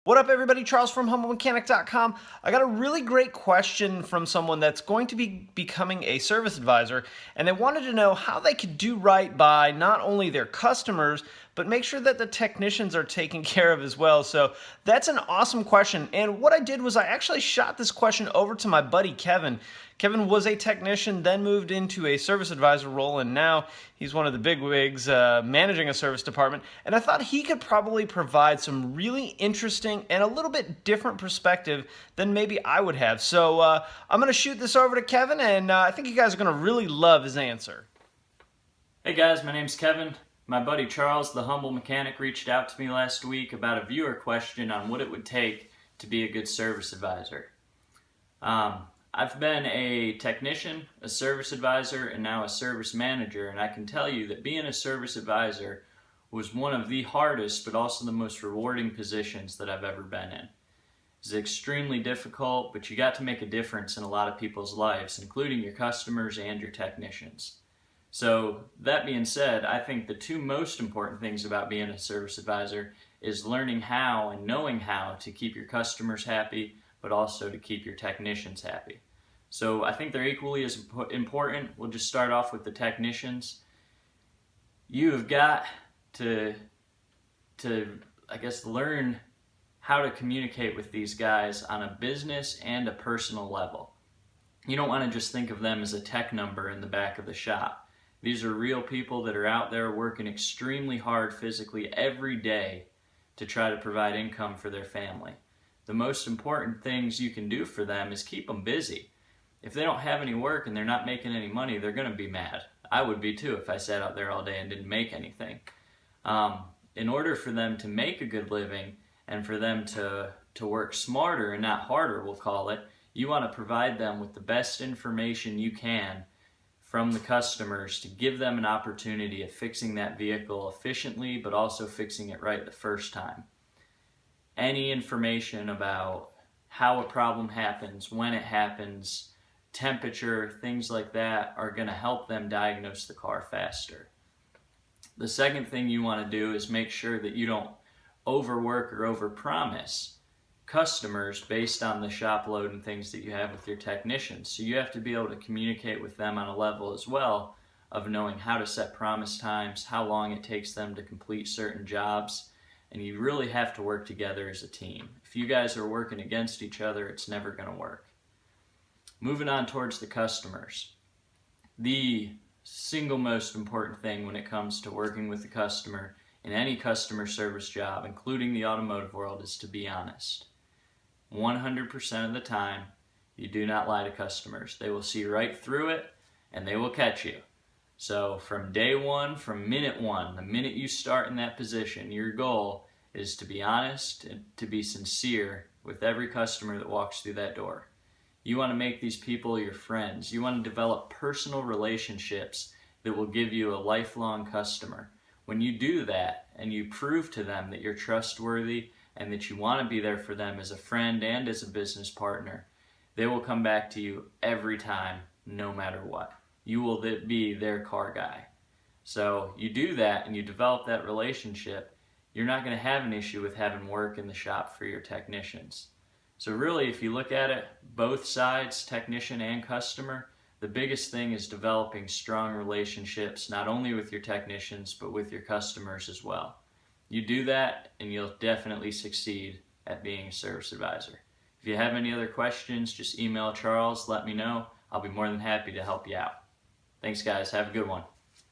What up, everybody? Charles from HumbleMechanic.com. I got a really great question from someone that's going to be becoming a service advisor, and they wanted to know how they could do right by not only their customers, but make sure that the technicians are taken care of as well. So that's an awesome question. And what I did was I actually shot this question over to my buddy Kevin. Kevin was a technician, then moved into a service advisor role, and now he's one of the bigwigs managing a service department. And I thought he could probably provide some really interesting and a little bit different perspective than maybe I would have. So I'm going to shoot this over to Kevin, and I think you guys are going to really love his answer. Hey guys, my name's Kevin. My buddy Charles, the Humble Mechanic, reached out to me last week about a viewer question on what it would take to be a good service advisor. I've been a technician, a service advisor, and now a service manager, and I can tell you that being a service advisor was one of the hardest but also the most rewarding positions that I've ever been in. It's extremely difficult, but you got to make a difference in a lot of people's lives, including your customers and your technicians. So that being said, I think the two most important things about being a service advisor is learning how and knowing how to keep your customers happy, but also to keep your technicians happy. So I think they're equally as important. We'll just start off with the technicians. You have got to I guess, learn how to communicate with these guys on a business and a personal level. You don't want to just think of them as a tech number in the back of the shop. These are real people that are out there working extremely hard physically every day to try to provide income for their family. The most important things you can do for them is keep them busy. If they don't have any work and they're not making any money, they're going to be mad. I would be too if I sat out there all day and didn't make anything. In order for them to make a good living and for them to work smarter and not harder, we'll call it, you want to provide them with the best information you can from the customers to give them an opportunity of fixing that vehicle efficiently, but also fixing it right the first time. Any information about how a problem happens, when it happens, temperature, things like that are going to help them diagnose the car faster. The second thing you want to do is make sure that you don't overwork or overpromise customers based on the shop load and things that you have with your technicians. So you have to be able to communicate with them on a level as well of knowing how to set promise times, how long it takes them to complete certain jobs, and you really have to work together as a team. If you guys are working against each other, it's never going to work. Moving on towards the customers. The single most important thing when it comes to working with the customer in any customer service job, including the automotive world, is to be honest. 100% of the time, you do not lie to customers. They will see right through it and they will catch you. So from day one, from minute one, the minute you start in that position, your goal is to be honest and to be sincere with every customer that walks through that door. You want to make these people your friends. You want to develop personal relationships that will give you a lifelong customer. When you do that and you prove to them that you're trustworthy and that you want to be there for them as a friend and as a business partner, they will come back to you every time, no matter what. You will be their car guy. So you do that and you develop that relationship, you're not going to have an issue with having work in the shop for your technicians. So really, if you look at it, both sides, technician and customer, the biggest thing is developing strong relationships, not only with your technicians, but with your customers as well. You do that, and you'll definitely succeed at being a service advisor. If you have any other questions, just email Charles, let me know. I'll be more than happy to help you out. Thanks, guys. Have a good one.